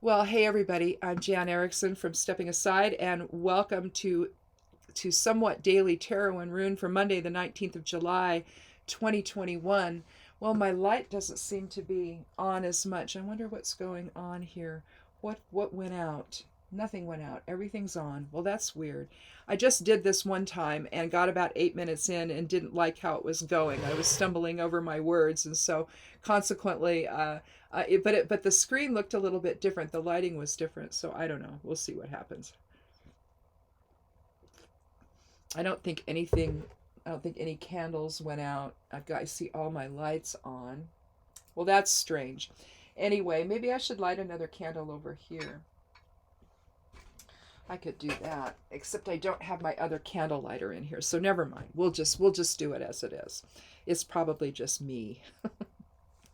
Well, hey everybody, I'm Jan Erickson from Stepping Aside, and welcome to Somewhat Daily Tarot and Rune for Monday, the 19th of July, 2021. Well, my light doesn't seem to be on as much. I wonder what's going on here. What went out? Nothing went out. Everything's on. Well, that's weird. I just did this one time and got about 8 minutes in and didn't like how it was going. I was stumbling over my words, and so consequently, but the screen looked a little bit different. The lighting was different, so I don't know. We'll see what happens. I don't think anything. I don't think any candles went out. I see all my lights on. Well, that's strange. Anyway, maybe I should light another candle over here. I could do that, except I don't have my other candle lighter in here, so never mind. We'll just do it as it is. It's probably just me.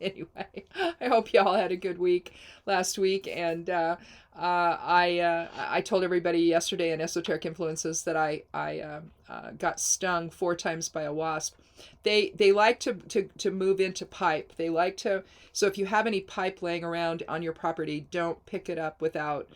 Anyway, I hope y'all had a good week last week, and I told everybody yesterday in Esoteric Influences that I got stung 4 times by a wasp. They like to move into pipe. They like to, so if you have any pipe laying around on your property, don't pick it up without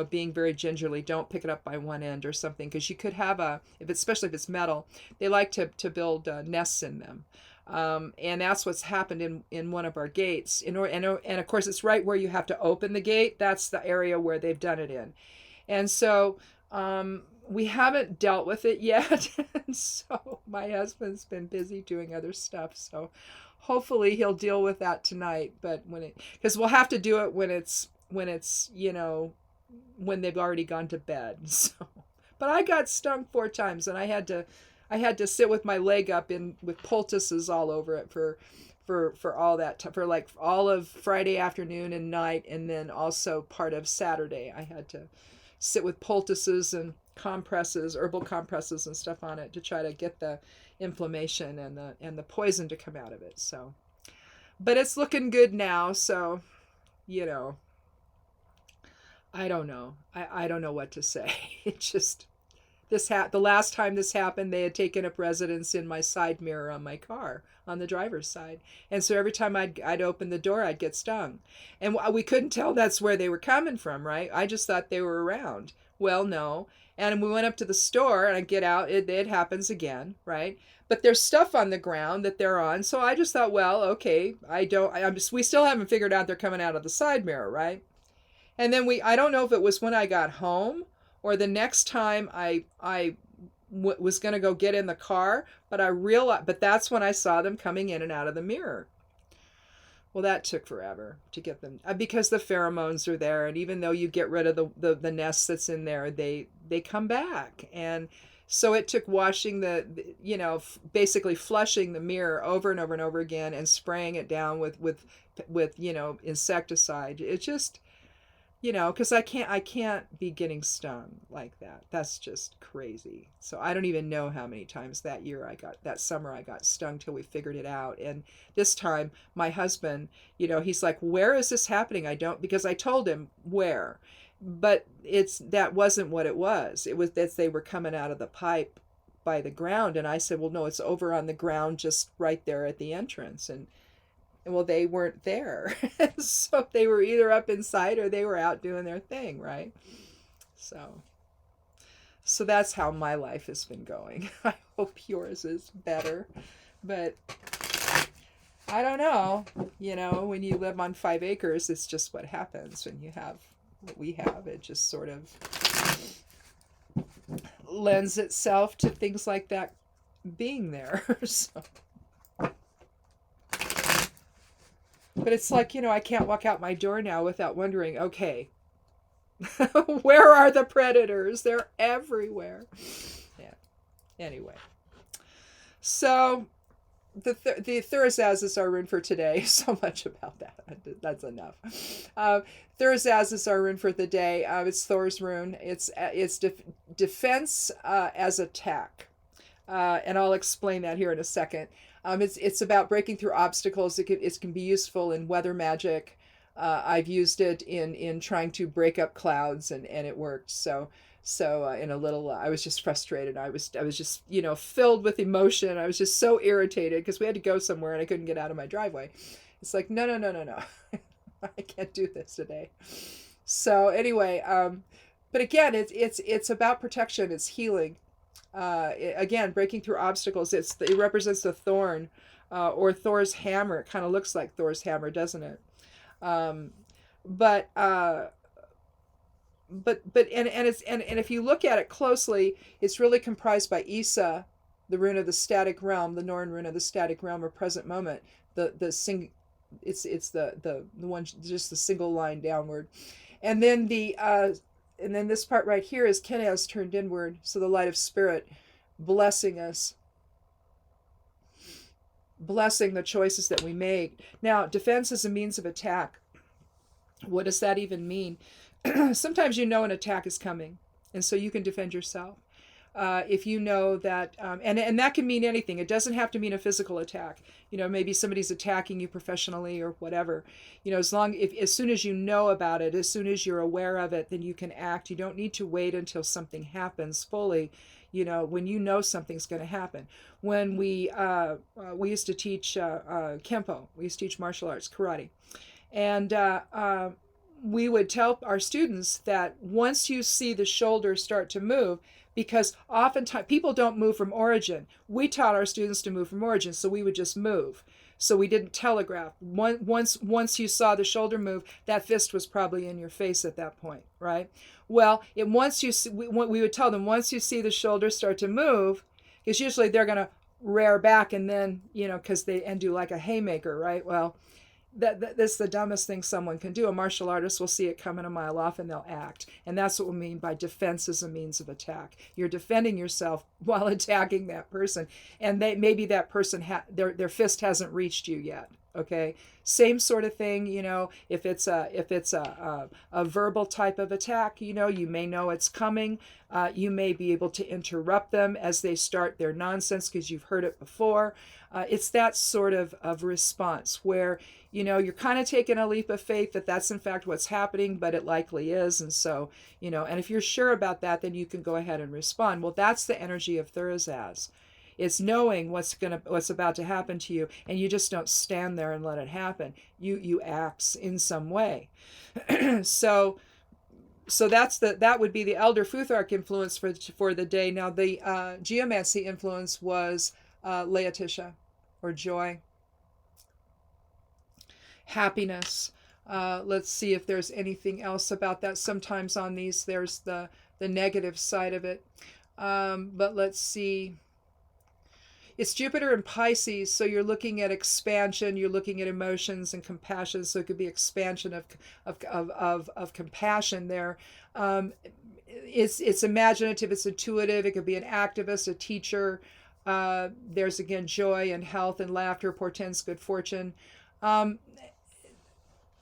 being very gingerly. Don't pick it up by one end or something, because you could have especially if it's metal, they like to build nests in them. And that's what's happened in one of our gates. And of course, it's right where you have to open the gate. That's the area where they've done it in. And so we haven't dealt with it yet. And so my husband's been busy doing other stuff. So hopefully he'll deal with that tonight. But because we'll have to do it when it's when they've already gone to bed. So, but I got stung 4 times, and I had to sit with my leg up with poultices all over it for all that time, for like all of Friday afternoon and night, and then also part of Saturday. I had to sit with poultices and compresses, herbal compresses and stuff on it to try to get the inflammation and the poison to come out of it. So, but it's looking good now. So, I don't know. I don't know what to say. It just, the last time this happened, they had taken up residence in my side mirror on my car, on the driver's side. And so every time I'd open the door, I'd get stung. And we couldn't tell that's where they were coming from, right? I just thought they were around. Well, no. And we went up to the store, and I get out, it happens again, right? But there's stuff on the ground that they're on. So I just thought, well, okay, we still haven't figured out they're coming out of the side mirror, right? And then I don't know if it was when I got home or the next time I was going to go get in the car, but that's when I saw them coming in and out of the mirror. Well, that took forever to get them, because the pheromones are there. And even though you get rid of the nest that's in there, they come back. And so it took washing basically flushing the mirror over and over and over again and spraying it down with insecticide. It just, because I can't be getting stung like that. That's just crazy. So I don't even know how many times that summer I got stung till we figured it out. And this time my husband, he's like, where is this happening? Because I told him where, but that wasn't what it was. It was that they were coming out of the pipe by the ground. And I said, well, no, it's over on the ground, just right there at the entrance. And well, they weren't there. So they were either up inside or they were out doing their thing, right? So that's how my life has been going. I hope yours is better. But I don't know. When you live on 5 acres, it's just what happens when you have what we have. It just sort of lends itself to things like that being there. So. But it's like, I can't walk out my door now without wondering, okay, where are the predators? They're everywhere. Yeah. Anyway. So the Thursaz is our rune for today. So much about that. That's enough. Thursaz is our rune for the day. It's Thor's rune. It's defense as attack. And I'll explain that here in a second. It's about breaking through obstacles. It can be useful in weather magic. I've used it in trying to break up clouds, and it worked. So in a little, I was just frustrated. I was just filled with emotion. I was just so irritated because we had to go somewhere and I couldn't get out of my driveway. It's like no. I can't do this today. So anyway, but again, it's about protection. It's healing. Again, breaking through obstacles. It represents the thorn, or Thor's hammer. It kind of looks like Thor's hammer, doesn't it? Um, but and if you look at it closely, it's really comprised by Isa, the rune of the static realm, the Norn rune of the static realm or present moment. The sing, it's the one, just the single line downward, and then this part right here is Kenaz turned inward, so the light of spirit blessing us, blessing the choices that we make. Now, defense is a means of attack. What does that even mean? Sometimes you know an attack is coming, and so you can defend yourself. If you know that, and that can mean anything. It doesn't have to mean a physical attack. Maybe somebody's attacking you professionally or whatever. As soon as you know about it, as soon as you're aware of it, then you can act. You don't need to wait until something happens fully. When you know something's going to happen. When we used to teach Kempo, we used to teach martial arts, karate, and we would tell our students that once you see the shoulders start to move, because oftentimes people don't move from origin. We taught our students to move from origin, so we would just move. So we didn't telegraph. Once you saw the shoulder move, that fist was probably in your face at that point, right? Well, we would tell them, once you see the shoulders start to move, because usually they're going to rear back and then, because and do like a haymaker, right? Well, that's the dumbest thing someone can do. A martial artist will see it coming a mile off and they'll act. And that's what we mean by defense as a means of attack. You're defending yourself while attacking that person. And maybe that person, their fist hasn't reached you yet. Okay. Same sort of thing, if it's a verbal type of attack, you may know it's coming. You may be able to interrupt them as they start their nonsense because you've heard it before. It's that sort of response where, you're kind of taking a leap of faith that that's in fact what's happening, but it likely is. And so, and if you're sure about that, then you can go ahead and respond. Well, that's the energy of Thursaz. It's knowing what's about to happen to you, and you just don't stand there and let it happen. You act in some way. So that would be the Elder Futhark influence for the day. Now the geomancy influence was Laetitia, or joy, happiness. Let's see if there's anything else about that. Sometimes on these there's the negative side of it, but let's see. It's Jupiter in Pisces, so you're looking at expansion, you're looking at emotions and compassion, so it could be expansion of compassion there. It's imaginative, it's intuitive, it could be an activist, a teacher. There's again joy and health and laughter, portends good fortune.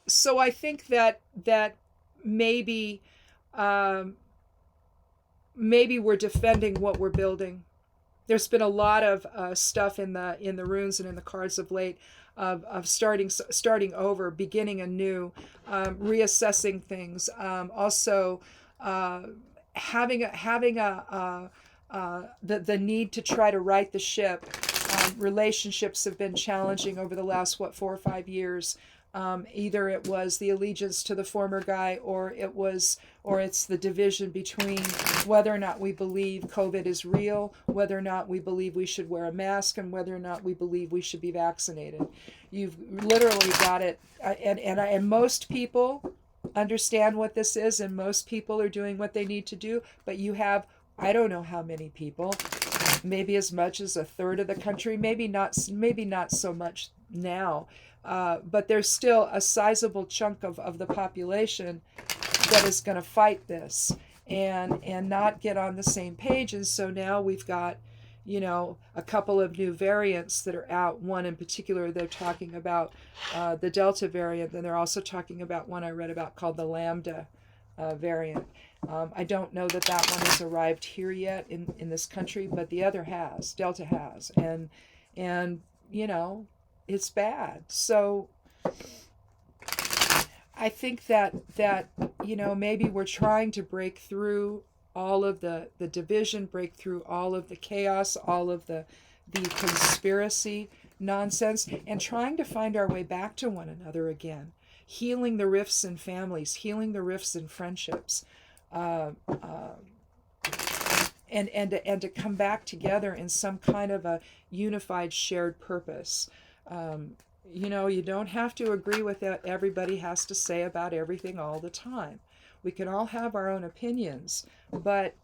So I think that maybe we're defending what we're building. There's been a lot of stuff in the runes and in the cards of late of starting over, beginning anew, reassessing things. Also, having the need to try to right the ship. Relationships have been challenging over the last 4 or 5 years. Either it was the allegiance to the former guy, or it's the division between whether or not we believe COVID is real, whether or not we believe we should wear a mask, and whether or not we believe we should be vaccinated. You've literally got it, and most people understand what this is, and most people are doing what they need to do. But you have, I don't know how many people, maybe as much as a third of the country, maybe not so much now. But there's still a sizable chunk of the population that is going to fight this and not get on the same page. And so now we've got, a couple of new variants that are out. One in particular, they're talking about the Delta variant, and they're also talking about one I read about called the Lambda variant. I don't know that one has arrived here yet in this country, but the other has, Delta has. And it's bad. So I think that maybe we're trying to break through all of the division, break through all of the chaos, all of the conspiracy nonsense, and trying to find our way back to one another again. healing the rifts in families, healing the rifts in friendships, and to come back together in some kind of a unified shared purpose. You don't have to agree with what everybody has to say about everything all the time. We can all have our own opinions, but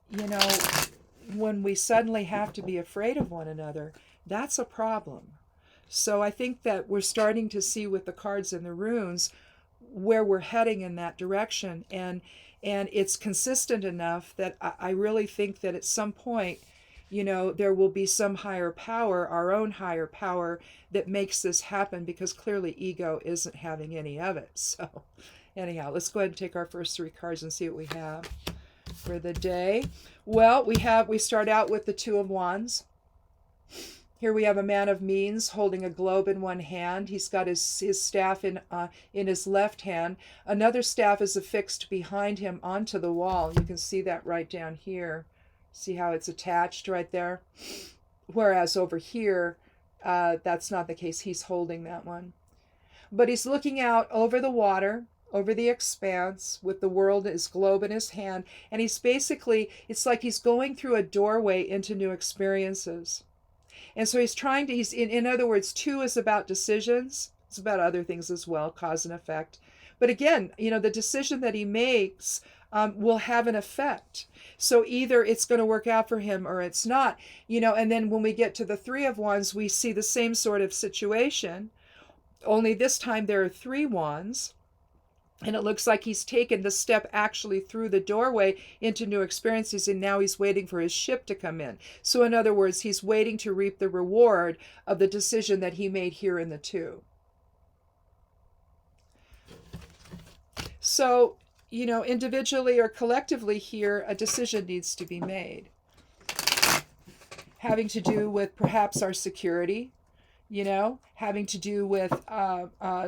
you know, when we suddenly have to be afraid of one another, that's a problem. So I think that we're starting to see with the cards and the runes where we're heading in that direction, and it's consistent enough that I really think that at some point, there will be some higher power, our own higher power, that makes this happen, because clearly ego isn't having any of it. So anyhow, let's go ahead and take our first 3 cards and see what we have for the day. Well, we start out with the Two of Wands. Here we have a man of means holding a globe in one hand. He's got his staff in his left hand. Another staff is affixed behind him onto the wall. You can see that right down here. See how it's attached right there? Whereas over here, that's not the case. He's holding that one. But he's looking out over the water, over the expanse, with the world, his globe in his hand. And he's basically, it's like he's going through a doorway into new experiences. And so he's trying to, in other words, 2 is about decisions. It's about other things as well, cause and effect. But again, the decision that he makes will have an effect. So either it's going to work out for him or it's not. And then when we get to the 3 of Wands, we see the same sort of situation, only this time there are 3 wands. And it looks like he's taken the step actually through the doorway into new experiences, and now he's waiting for his ship to come in. So in other words, he's waiting to reap the reward of the decision that he made here in the 2. So, individually or collectively here, a decision needs to be made, having to do with perhaps our security, having to do with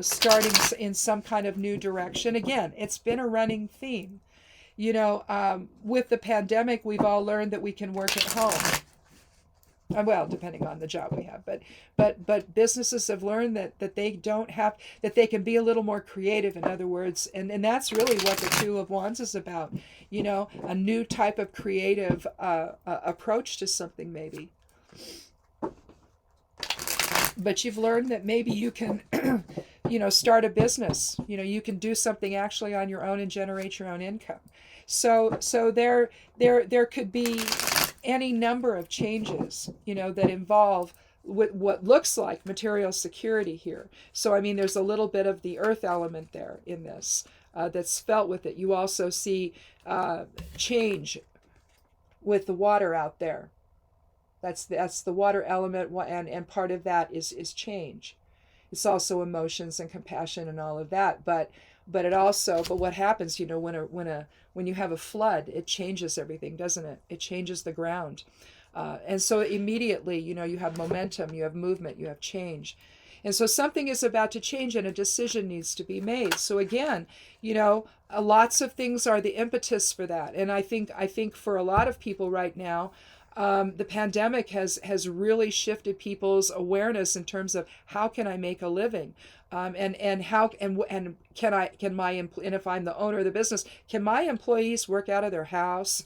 starting in some kind of new direction. Again, it's been a running theme. With the pandemic, we've all learned that we can work at home. Well, depending on the job we have, but businesses have learned that they don't have, that they can be a little more creative, in other words, and that's really what the Two of Wands is about. A new type of creative approach to something, maybe. But you've learned that maybe you can, start a business. You can do something actually on your own and generate your own income. So there could be any number of changes, that involve what looks like material security here. So I mean, there's a little bit of the earth element there in this that's felt with it. You also see change with the water out there. That's the water element, and part of that is change. It's also emotions and compassion and all of that, but what happens, when you have a flood, it changes everything, doesn't it? It changes the ground, and so immediately, you have momentum, you have movement, you have change, and so something is about to change, and a decision needs to be made. So again, lots of things are the impetus for that, and I think for a lot of people right now, the pandemic has really shifted people's awareness in terms of how can I make a living, and how and if I'm the owner of the business, can my employees work out of their house?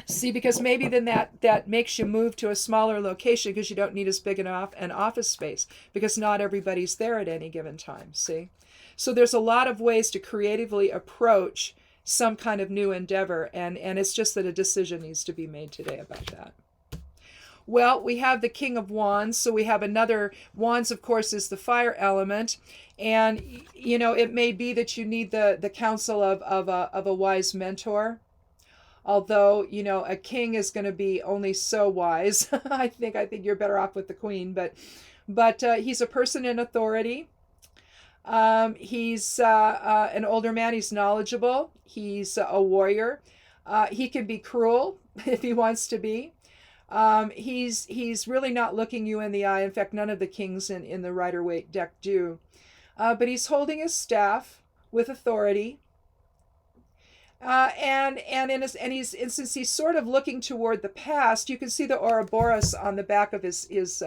See, because maybe then that makes you move to a smaller location because you don't need as big an office space, because not everybody's there at any given time. See, so there's a lot of ways to creatively approach some kind of new endeavor, and it's just that a decision needs to be made today about that. Well, we have the King of Wands, so we have another, Wands of course is the fire element, and it may be that you need the counsel of a wise mentor, although a king is going to be only so wise. I think you're better off with the queen, but he's a person in authority. He's an older man. He's knowledgeable. He's a warrior. He can be cruel if he wants to be. He's really not looking you in the eye. In fact, none of the kings in the Rider-Waite deck do. But he's holding his staff with authority. And since he's sort of looking toward the past, you can see the Ouroboros on the back of his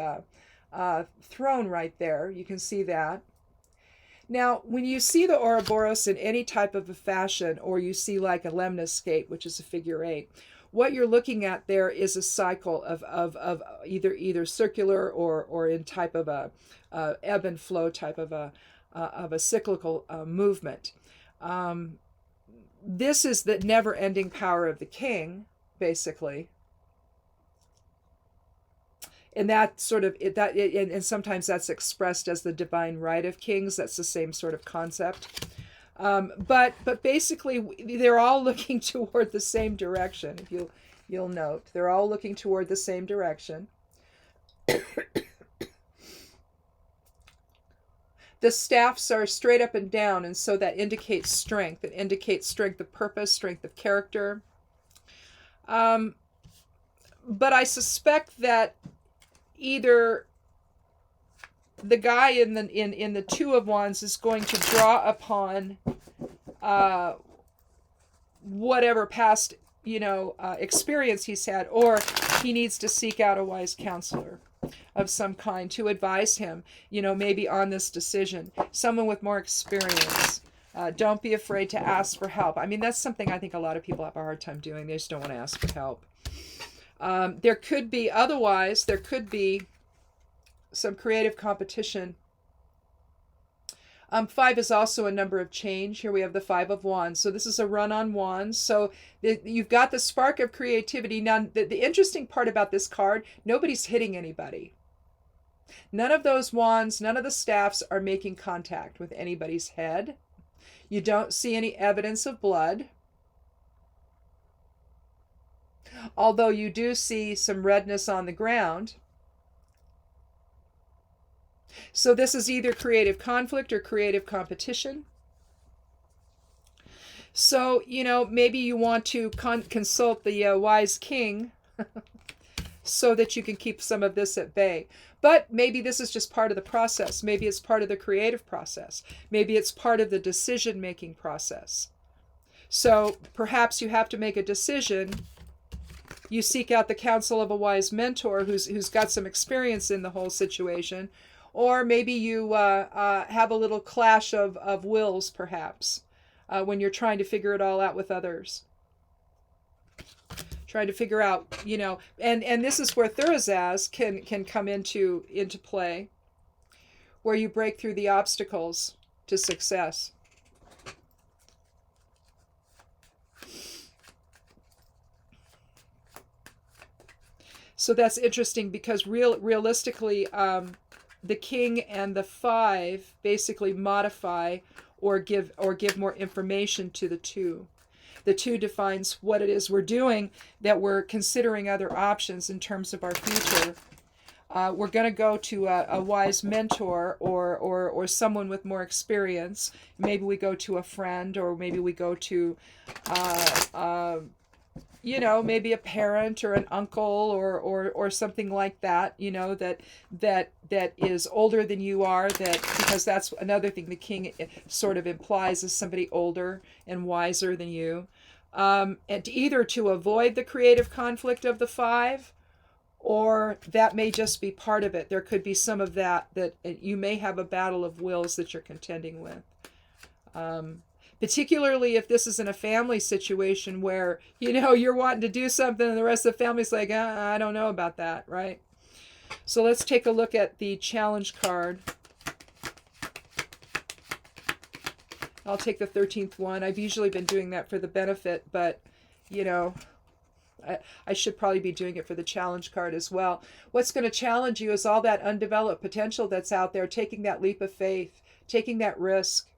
throne right there. You can see that. Now, when you see the Ouroboros in any type of a fashion, or you see like a lemniscate, which is a figure eight, what you're looking at there is a cycle of either circular or in type of a ebb and flow type of a cyclical movement. This is the never-ending power of the king, basically. And that sort of and sometimes that's expressed as the divine right of kings. That's the same sort of concept. But basically, they're all looking toward the same direction. If you'll note, they're all looking toward the same direction. The staffs are straight up and down, and so that indicates strength. It indicates strength of purpose, strength of character. But I suspect that either the guy in the Two of Wands is going to draw upon whatever past experience he's had, or he needs to seek out a wise counselor of some kind to advise him, maybe on this decision. Someone with more experience. Don't be afraid to ask for help. I mean, that's something I think a lot of people have a hard time doing. They just don't want to ask for help. There could be some creative competition. 5 is also a number of change. Here we have the 5 of Wands. So this is a run on wands. So you've got the spark of creativity. Now, the interesting part about this card, nobody's hitting anybody. None of those wands, none of the staffs are making contact with anybody's head. You don't see any evidence of blood. Although you do see some redness on the ground. So this is either creative conflict or creative competition. So, maybe you want to consult the wise king so that you can keep some of this at bay. But maybe this is just part of the process. Maybe it's part of the creative process. Maybe it's part of the decision-making process. So perhaps you have to make a decision. You seek out the counsel of a wise mentor who's got some experience in the whole situation. Or maybe you have a little clash of wills, perhaps, when you're trying to figure it all out with others. Trying to figure out, and this is where Thurisaz can come into play, where you break through the obstacles to success. So that's interesting because realistically, the king and the 5 basically modify or give more information to the 2. The 2 defines what it is we're doing, that we're considering other options in terms of our future. We're going to go to a wise mentor or someone with more experience. Maybe we go to a friend, or maybe we go to maybe a parent or an uncle or something like that, that is older than you are, because that's another thing the king sort of implies, is somebody older and wiser than you. And either to avoid the creative conflict of the 5, or that may just be part of it. There could be some of that you may have a battle of wills that you're contending with. Particularly if this is in a family situation where, you're wanting to do something and the rest of the family's like, I don't know about that, right? So let's take a look at the challenge card. I'll take the 13th one. I've usually been doing that for the benefit, but, I should probably be doing it for the challenge card as well. What's going to challenge you is all that undeveloped potential that's out there, taking that leap of faith, taking that risk.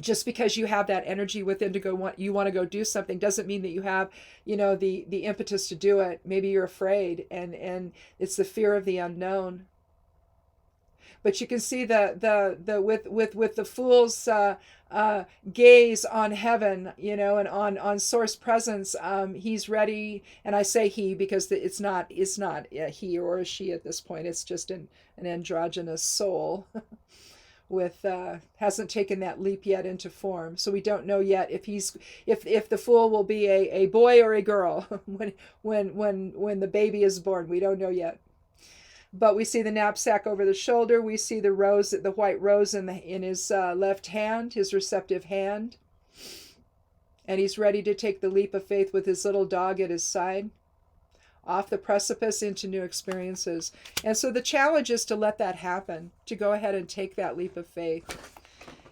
Just because you have that energy within you want to go do something, doesn't mean that you have, the impetus to do it. Maybe you're afraid, and it's the fear of the unknown. But you can see with the fool's gaze on heaven, and on source presence. He's ready, and I say he because it's not a he or a she at this point. It's just an androgynous soul. with hasn't taken that leap yet into form. So we don't know yet if the fool will be a boy or a girl when the baby is born. We don't know yet. But we see the knapsack over the shoulder. We see the white rose in his left hand, his receptive hand. And he's ready to take the leap of faith with his little dog at his side, off the precipice into new experiences. And so the challenge is to let that happen, to go ahead and take that leap of faith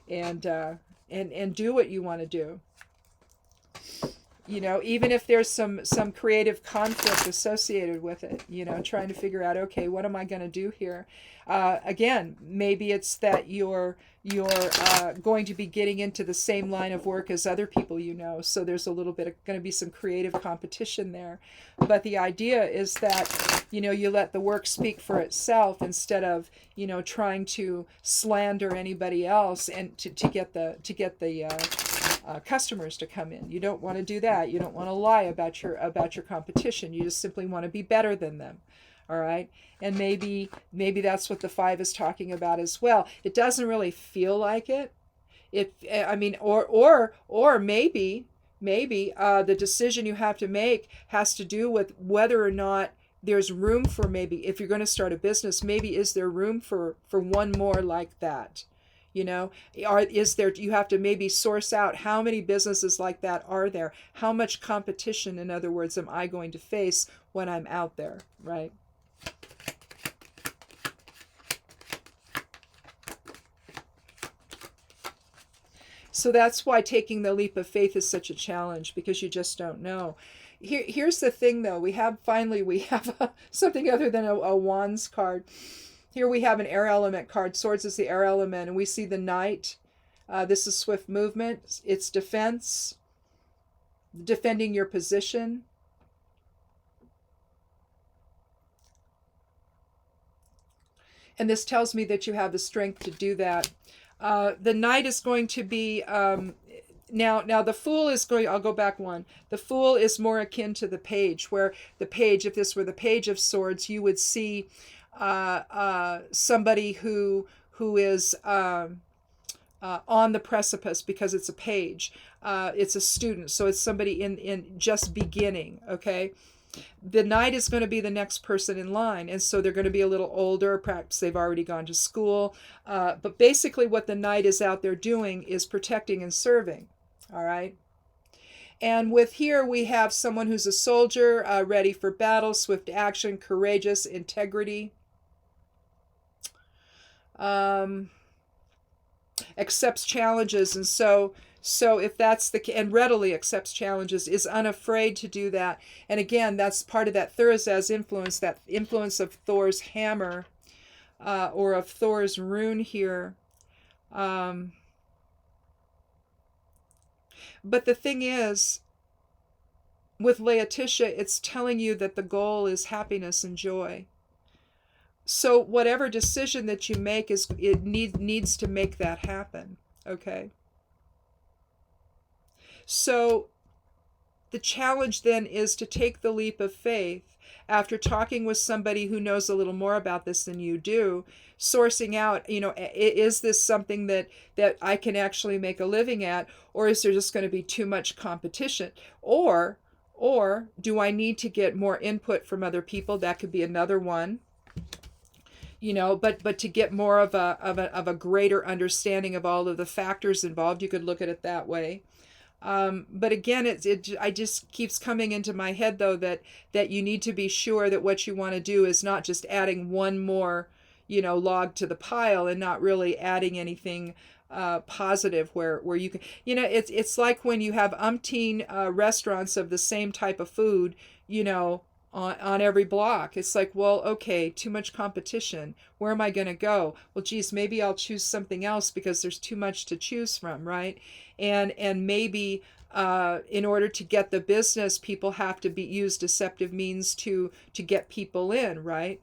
and do what you want to do. Even if there's some creative conflict associated with it, trying to figure out, okay, what am I going to do here? Again, maybe it's that you're going to be getting into the same line of work as other people, so there's a little bit of going to be some creative competition there. But the idea is that, you let the work speak for itself instead of, trying to slander anybody else and to get the customers to come in. You don't want to do that. You don't want to lie about your competition. You just simply want to be better than them. All right. And maybe that's what the 5 is talking about as well. It doesn't really feel like it. Or maybe the decision you have to make has to do with whether or not there's room for, maybe if you're going to start a business, maybe is there room for one more like that? You have to maybe source out how many businesses like that are there? How much competition, in other words, am I going to face when I'm out there, right? So that's why taking the leap of faith is such a challenge, because you just don't know. Here's the thing, though. We have something other than a wands card. Here we have an air element card. Swords is the air element, and we see the knight. This is swift movement. It's defense, defending your position. And this tells me that you have the strength to do that. The knight is going to be, now the fool is going, I'll go back one. The fool is more akin to the page, where the page, if this were the page of swords, you would see somebody who is on the precipice, because it's a page. It's a student, so it's somebody in just beginning, okay? The knight is going to be the next person in line, and so they're going to be a little older. Perhaps they've already gone to school. But basically what the knight is out there doing is protecting and serving, all right? And with here we have someone who's a soldier, ready for battle, swift action, courageous, integrity. Accepts challenges, and so if that's and readily accepts challenges, is unafraid to do that. And again, that's part of that Thursaz influence, that influence of Thor's hammer, or of Thor's rune here. But the thing is, with Laetitia, it's telling you that the goal is happiness and joy. So whatever decision that you make, needs to make that happen, okay? So the challenge then is to take the leap of faith after talking with somebody who knows a little more about this than you do, sourcing out, is this something that I can actually make a living at, or is there just going to be too much competition? Or do I need to get more input from other people? That could be another one. But to get more of a greater understanding of all of the factors involved, you could look at it that way. But again, I just keeps coming into my head, though, that you need to be sure that what you want to do is not just adding one more, log to the pile, and not really adding anything positive where you can, it's like when you have umpteen restaurants of the same type of food, on every block. It's like, well, okay, too much competition. Where am I going to go? Well, geez, maybe I'll choose something else because there's too much to choose from, right? And maybe in order to get the business, people have to use deceptive means to get people in, right?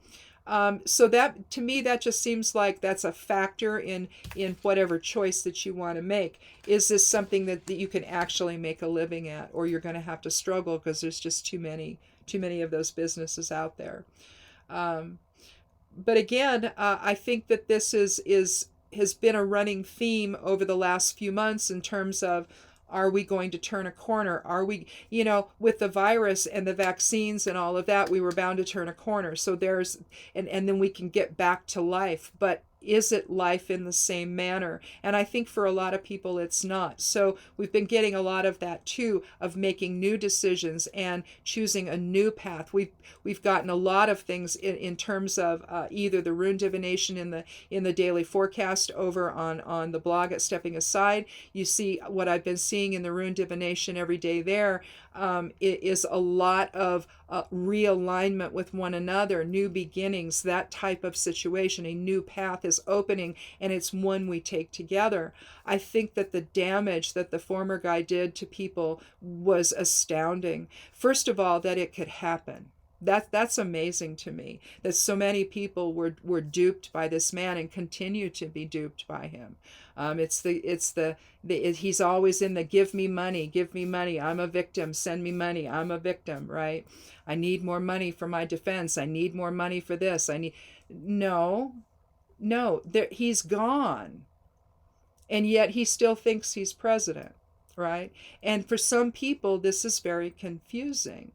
So that, to me, that just seems like that's a factor in whatever choice that you want to make. Is this something that you can actually make a living at, or you're going to have to struggle because there's just too many of those businesses out there. But again, I think that this is has been a running theme over the last few months in terms of, are we going to turn a corner? Are we, with the virus and the vaccines and all of that, we were bound to turn a corner. So and then we can get back to life. But is it life in the same manner? And I think for a lot of people it's not. So we've been getting a lot of that too, of making new decisions and choosing a new path. We've gotten a lot of things in terms of either the rune divination in the daily forecast over on the blog at Stepping Aside. You see what I've been seeing in the rune divination every day there. It is a lot of realignment with one another, new beginnings, that type of situation. A new path is opening, and it's one we take together. I think that the damage that the former guy did to people was astounding. First of all, that it could happen. That's amazing to me, that so many people were duped by this man and continue to be duped by him. He's always in the give me money, I'm a victim, send me money, I'm a victim, right? I need more money for my defense, I need more money for this, no, he's gone, and yet he still thinks he's president, right? And for some people this is very confusing.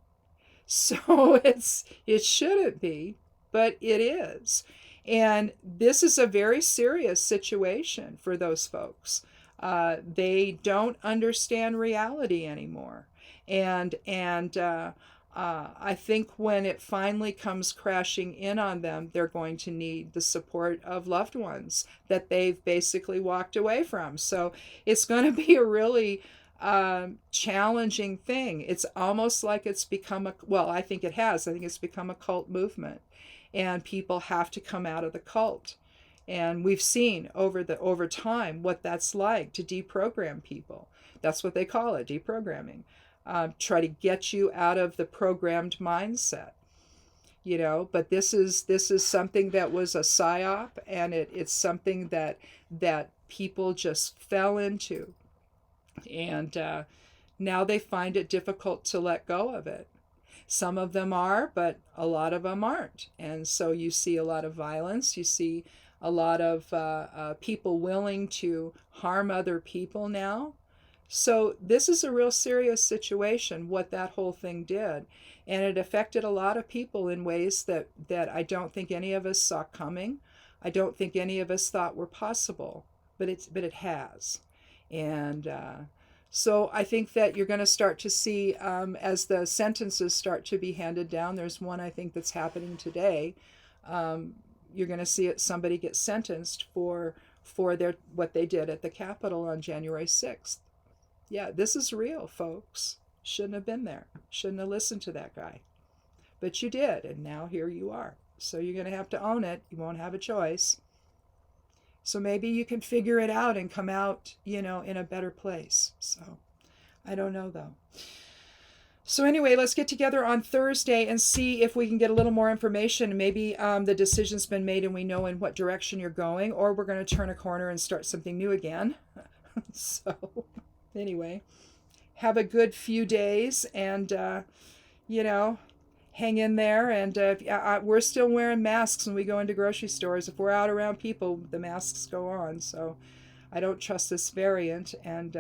So it shouldn't be, but it is. And this is a very serious situation for those folks. They don't understand reality anymore. And I think when it finally comes crashing in on them, they're going to need the support of loved ones that they've basically walked away from. So it's going to be a really challenging thing. It's almost like it's become I think it has. I think it's become a cult movement, and people have to come out of the cult. And we've seen over time what that's like to deprogram people. That's what they call it, deprogramming. Try to get you out of the programmed mindset. But this is something that was a psyop, and it's something that people just fell into. And now they find it difficult to let go of it. Some of them are, but a lot of them aren't. And so you see a lot of violence. You see a lot of people willing to harm other people now. So this is a real serious situation, what that whole thing did. And it affected a lot of people in ways that I don't think any of us saw coming. I don't think any of us thought were possible, but it has. And so I think that you're going to start to see, as the sentences start to be handed down, there's one I think that's happening today. You're going to see somebody get sentenced for what they did at the Capitol on January 6th. Yeah, this is real, folks. Shouldn't have been there. Shouldn't have listened to that guy. But you did, and now here you are. So you're going to have to own it. You won't have a choice. So maybe you can figure it out and come out, in a better place. So I don't know, though. So anyway, let's get together on Thursday and see if we can get a little more information. Maybe the decision's been made and we know in what direction you're going, or we're going to turn a corner and start something new again. So anyway, have a good few days, and, hang in there. And we're still wearing masks when we go into grocery stores. If we're out around people, the masks go on. So I don't trust this variant. And,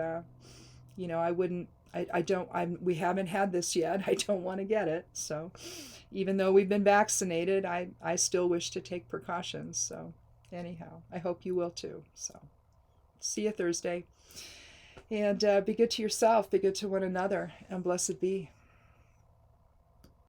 we haven't had this yet. I don't want to get it. So even though we've been vaccinated, I still wish to take precautions. So anyhow, I hope you will too. So see you Thursday. And be good to yourself, be good to one another, and blessed be.